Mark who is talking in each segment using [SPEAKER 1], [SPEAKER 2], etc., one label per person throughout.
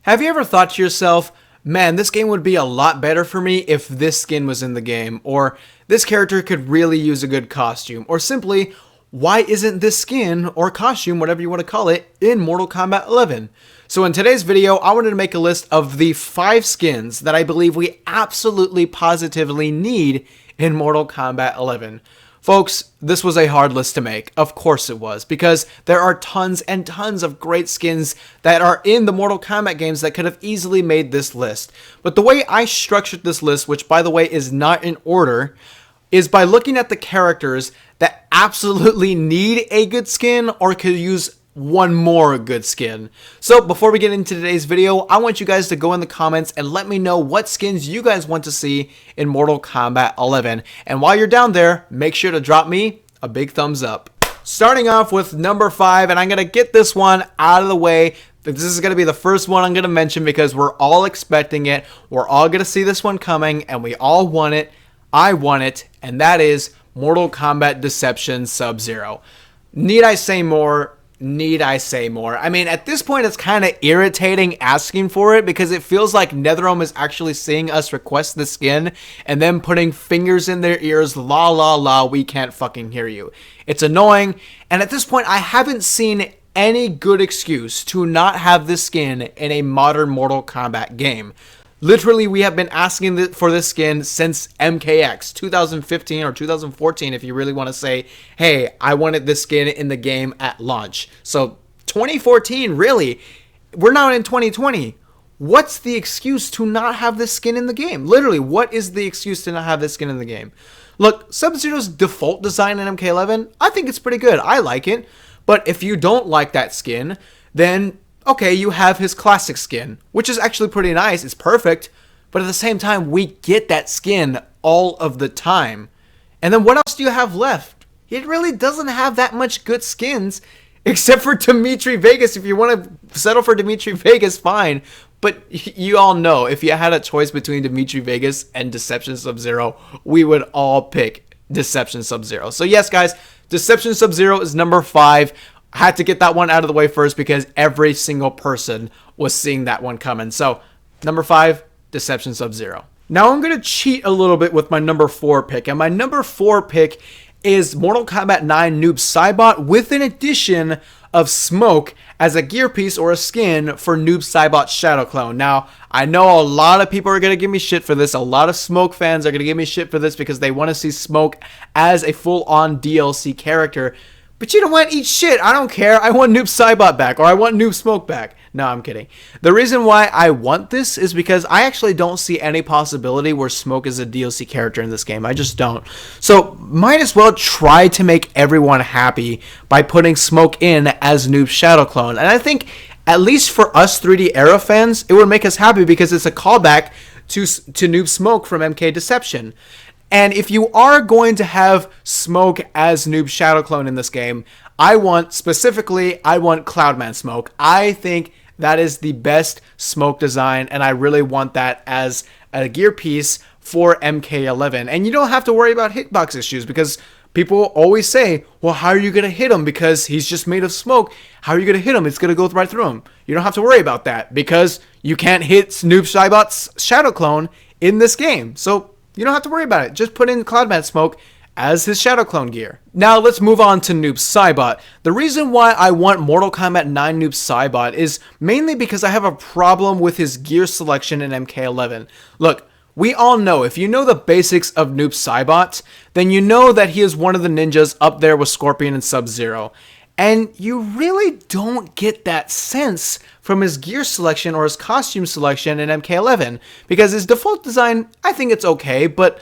[SPEAKER 1] Have you ever thought to yourself, man, this game would be a lot better for me if this skin was in the game, or this character could really use a good costume, or simply, why isn't this skin or costume, whatever you want to call it, in Mortal Kombat 11? So in today's video, I wanted to make a list of the 5 skins that I believe we absolutely positively need in Mortal Kombat 11. Folks, this was a hard list to make. Of course it was, because there are tons and tons of great skins that are in the Mortal Kombat games that could have easily made this list. But the way I structured this list, which by the way is not in order, is by looking at the characters that absolutely need a good skin or could use one more good skin. So before we get into today's video, I want you guys to go in the comments and let me know what skins you guys want to see in Mortal Kombat 11. And while you're down there, make sure to drop me a big thumbs up. Starting off with number 5, and I'm going to get this one out of the way. This is going to be the first one I'm going to mention because we're all expecting it. We're all going to see this one coming and we all want it. I want it, and that is Mortal Kombat Deception SubZero. Need I say more? Need I say more? I mean, at this point, it's kind of irritating asking for it because it feels like NetherRealm is actually seeing us request the skin and then putting fingers in their ears, la la la, we can't fucking hear you. It's annoying, and at this point, I haven't seen any good excuse to not have this skin in a modern Mortal Kombat game. Literally, we have been asking for this skin since MKX 2015 or 2014, if you really want to say, hey, I wanted this skin in the game at launch. So 2014, really, we're now in 2020. What's the excuse to not have this skin in the game? Literally, what is the excuse to not have this skin in the game? Look, SubZero's default design in MK11, I think it's pretty good. I like it. But if you don't like that skin, then okay, you have his classic skin, which is actually pretty nice. It's perfect. But at the same time, we get that skin all of the time. And then what else do you have left? It really doesn't have that much good skins, except for Dimitri Vegas. If you want to settle for Dimitri Vegas, fine. But you all know, if you had a choice between Dimitri Vegas and Deception SubZero, we would all pick Deception SubZero. So yes, guys, Deception SubZero is number 5. I had to get that one out of the way first because every single person was seeing that one coming. So, number 5, Deception SubZero. Now, I'm going to cheat a little bit with my number 4 pick. And my number 4 pick is Mortal Kombat 9 Noops Saibot with an addition of Smoke as a gear piece or a skin for Noops Saibot's Shadow Clone. Now, I know a lot of people are going to give me shit for this. A lot of Smoke fans are going to give me shit for this because they want to see Smoke as a full-on DLC character. But you don't want to eat shit. I don't care. I want Noops Saibot back, or I want Noob Smoke back. No, I'm kidding. The reason why I want this is because I actually don't see any possibility where Smoke is a DLC character in this game. I just don't. So, might as well try to make everyone happy by putting Smoke in as Noob's Shadow Clone. And I think, at least for us 3D Era fans, it would make us happy because it's a callback to Noob Smoke from MK Deception. And if you are going to have Smoke as Noob Shadow Clone in this game, I want Cloudman Smoke. I think that is the best Smoke design, and I really want that as a gear piece for MK11. And you don't have to worry about hitbox issues because people always say, well, how are you going to hit him? Because he's just made of smoke. How are you going to hit him? It's going to go right through him. You don't have to worry about that because you can't hit Noob Saibot's Shadow Clone in this game. So you don't have to worry about it. Just put in Cloudman Smoke as his Shadow Clone gear. Now let's move on to Noops Saibot. The reason why I want Mortal Kombat 9 Noops Saibot is mainly because I have a problem with his gear selection in MK11. Look, we all know, if you know the basics of Noops Saibot, then you know that he is one of the ninjas up there with Scorpion and SubZero. And you really don't get that sense from his gear selection or his costume selection in MK11. Because his default design, I think it's okay, but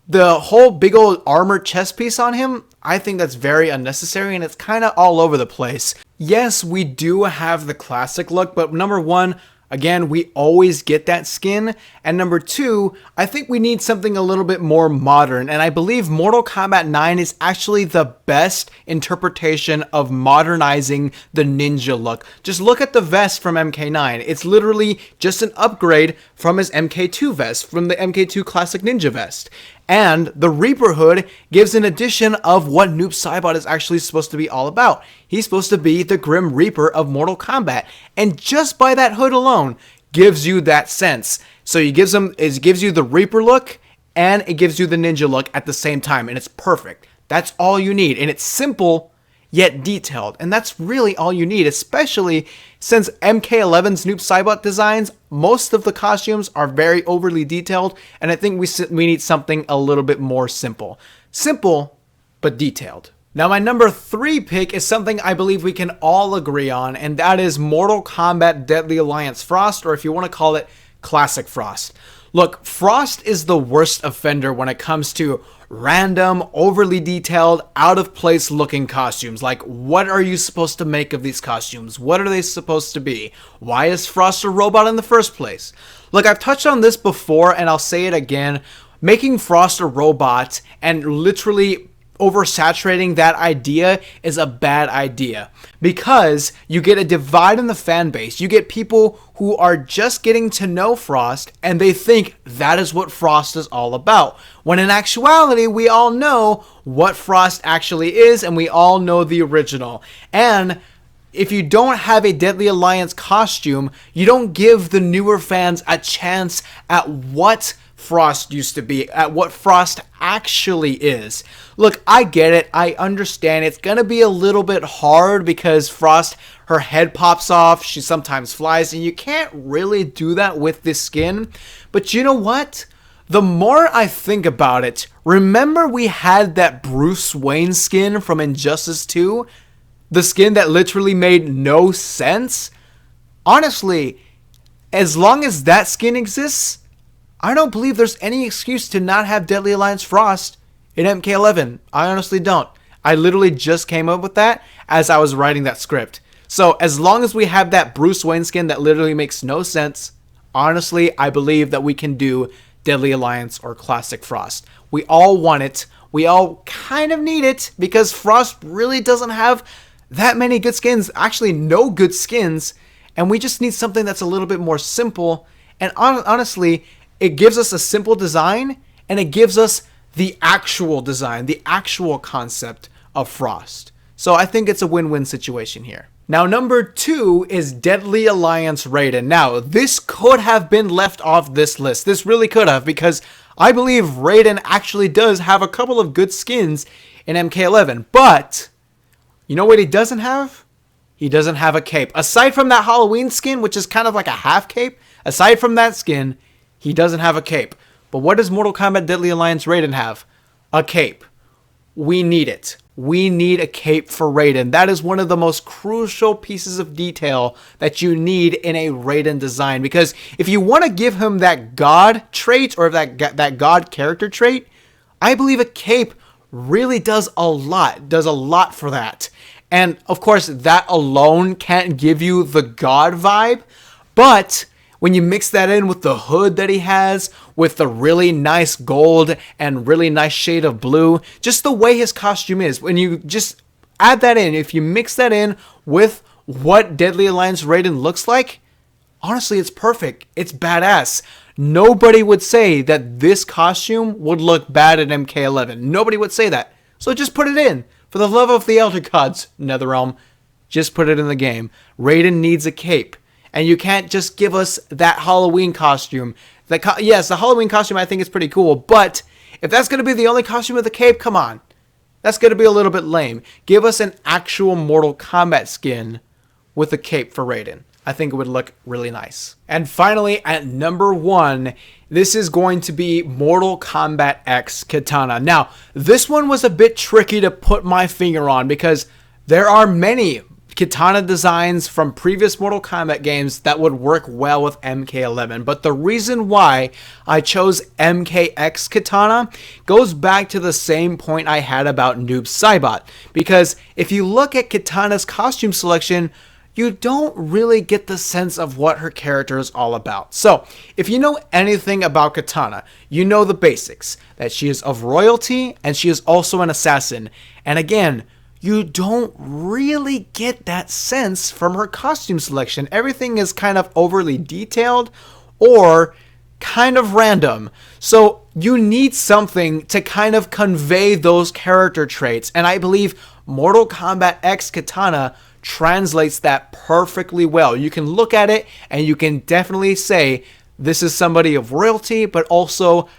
[SPEAKER 1] the whole big old armor chest piece on him, I think that's very unnecessary and it's kind of all over the place. Yes, we do have the classic look, but number 1, again, we always get that skin. And number 2, I think we need something a little bit more modern. And I believe Mortal Kombat 9 is actually the best interpretation of modernizing the ninja look. Just look at the vest from MK9. It's literally just an upgrade from his MK2 vest, from the MK2 Classic Ninja vest. And the Reaper hood gives an addition of what Noob Saibot is actually supposed to be all about. He's supposed to be the Grim Reaper of Mortal Kombat. And just by that hood alone, gives you that sense. So it gives you the Reaper look and it gives you the ninja look at the same time, and it's perfect. That's all you need, and it's simple yet detailed, and that's really all you need, especially since MK11's Noops Saibot designs, most of the costumes are very overly detailed, and I think we need something a little bit more simple. Simple, but detailed. Now my number 3 pick is something I believe we can all agree on, and that is Mortal Kombat Deadly Alliance Frost, or if you want to call it, Classic Frost. Look, Frost is the worst offender when it comes to random, overly detailed, out of place looking costumes. Like, what are you supposed to make of these costumes? What are they supposed to be? Why is Frost a robot in the first place? Look, I've touched on this before and I'll say it again. Making Frost a robot and literally oversaturating that idea is a bad idea, because you get a divide in the fan base. You get people who are just getting to know Frost and they think that is what Frost is all about, when in actuality we all know what Frost actually is, and we all know the original. And if you don't have a Deadly Alliance costume, you don't give the newer fans a chance at what Frost used to be, at what Frost actually is. Look, I get it. I understand it's gonna be a little bit hard because Frost, her head pops off, she sometimes flies, and you can't really do that with this skin. But you know what? The more I think about it, remember we had that Bruce Wayne skin from Injustice 2? The skin that literally made no sense? Honestly, as long as that skin exists, I don't believe there's any excuse to not have Deadly Alliance Frost in MK11. I honestly don't. I literally just came up with that as I was writing that script. So as long as we have that Bruce Wayne skin that literally makes no sense, honestly, I believe that we can do Deadly Alliance or Classic Frost. We all want it. We all kind of need it because Frost really doesn't have that many good skins. Actually, no good skins. And we just need something that's a little bit more simple. And honestly, it gives us a simple design, and it gives us the actual design, the actual concept of Frost. So I think it's a win-win situation here. Now, number 2 is Deadly Alliance Raiden. Now, this could have been left off this list. This really could have, because I believe Raiden actually does have a couple of good skins in MK11. But, you know what he doesn't have? He doesn't have a cape. Aside from that Halloween skin, which is kind of like a half cape, aside from that skin, he doesn't have a cape. But what does Mortal Kombat Deadly Alliance Raiden have? A cape. We need it. We need a cape for Raiden. That is one of the most crucial pieces of detail that you need in a Raiden design. Because if you want to give him that God trait, or that God character trait, I believe a cape really does a lot for that. And of course, that alone can't give you the God vibe, but when you mix that in with the hood that he has, with the really nice gold and really nice shade of blue, just the way his costume is, when you just add that in, if you mix that in with what Deadly Alliance Raiden looks like, honestly, it's perfect. It's badass. Nobody would say that this costume would look bad at MK11. Nobody would say that. So just put it in. For the love of the Elder Gods, NetherRealm, just put it in the game. Raiden needs a cape. And you can't just give us that Halloween costume. Yes, the Halloween costume I think is pretty cool, but if that's going to be the only costume with the cape, come on. That's going to be a little bit lame. Give us an actual Mortal Kombat skin with a cape for Raiden. I think it would look really nice. And finally, at number 1, this is going to be Mortal Kombat X Kitana. Now, this one was a bit tricky to put my finger on because there are many Kitana designs from previous Mortal Kombat games that would work well with MK11, but the reason why I chose MKX Kitana goes back to the same point I had about Noops Saibot, because if you look at Kitana's costume selection, you don't really get the sense of what her character is all about. So, if you know anything about Kitana, you know the basics, that she is of royalty and she is also an assassin, and again, you don't really get that sense from her costume selection. Everything is kind of overly detailed or kind of random. So you need something to kind of convey those character traits. And I believe Mortal Kombat X Kitana translates that perfectly well. You can look at it and you can definitely say this is somebody of royalty, but also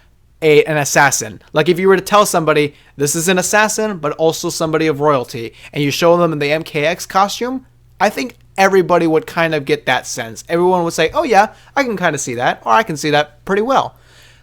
[SPEAKER 1] an assassin. Like if you were to tell somebody this is an assassin, but also somebody of royalty, and you show them in the MKX costume, I think everybody would kind of get that sense. Everyone would say, oh yeah, I can kind of see that, or I can see that pretty well.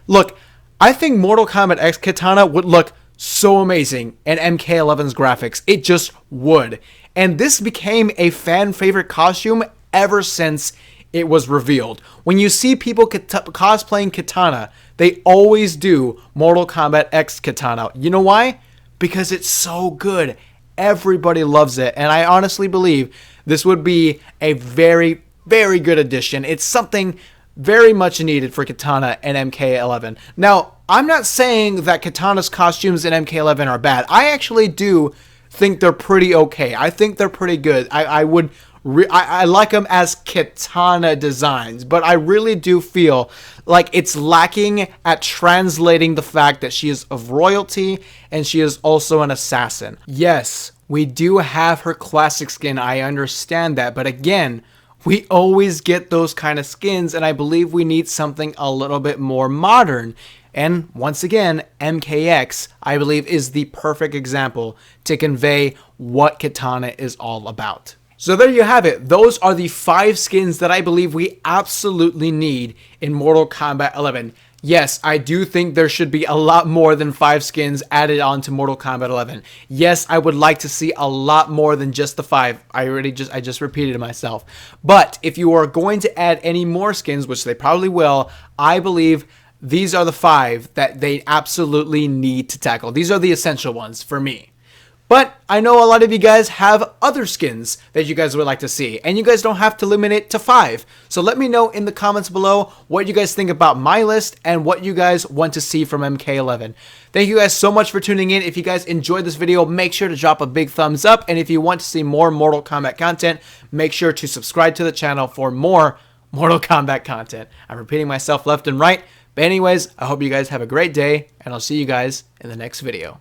[SPEAKER 1] Look, I think Mortal Kombat X Kitana would look so amazing in MK11's graphics. It just would. And this became a fan favorite costume ever since it was revealed. When you see people cosplaying Kitana, they always do Mortal Kombat X Kitana. You know why? Because it's so good. Everybody loves it. And I honestly believe this would be a very, very good addition. It's something very much needed for Kitana and MK11. Now, I'm not saying that Kitana's costumes in MK11 are bad. I actually do think they're pretty okay. I think they're pretty good. I like them as Kitana designs, but I really do feel like it's lacking at translating the fact that she is of royalty and she is also an assassin. Yes, we do have her classic skin. I understand that, but again, we always get those kind of skins, and I believe we need something a little bit more modern. And once again, MKX, I believe, is the perfect example to convey what Kitana is all about. So there you have it. Those are the 5 skins that I believe we absolutely need in Mortal Kombat 11. Yes, I do think there should be a lot more than 5 skins added on to Mortal Kombat 11. Yes, I would like to see a lot more than just the 5. I just repeated myself. But if you are going to add any more skins, which they probably will, I believe these are the 5 that they absolutely need to tackle. These are the essential ones for me. But I know a lot of you guys have other skins that you guys would like to see, and you guys don't have to limit it to 5. So let me know in the comments below what you guys think about my list and what you guys want to see from MK11. Thank you guys so much for tuning in. If you guys enjoyed this video, make sure to drop a big thumbs up, and if you want to see more Mortal Kombat content, make sure to subscribe to the channel for more Mortal Kombat content. I'm repeating myself left and right, but anyways, I hope you guys have a great day, and I'll see you guys in the next video.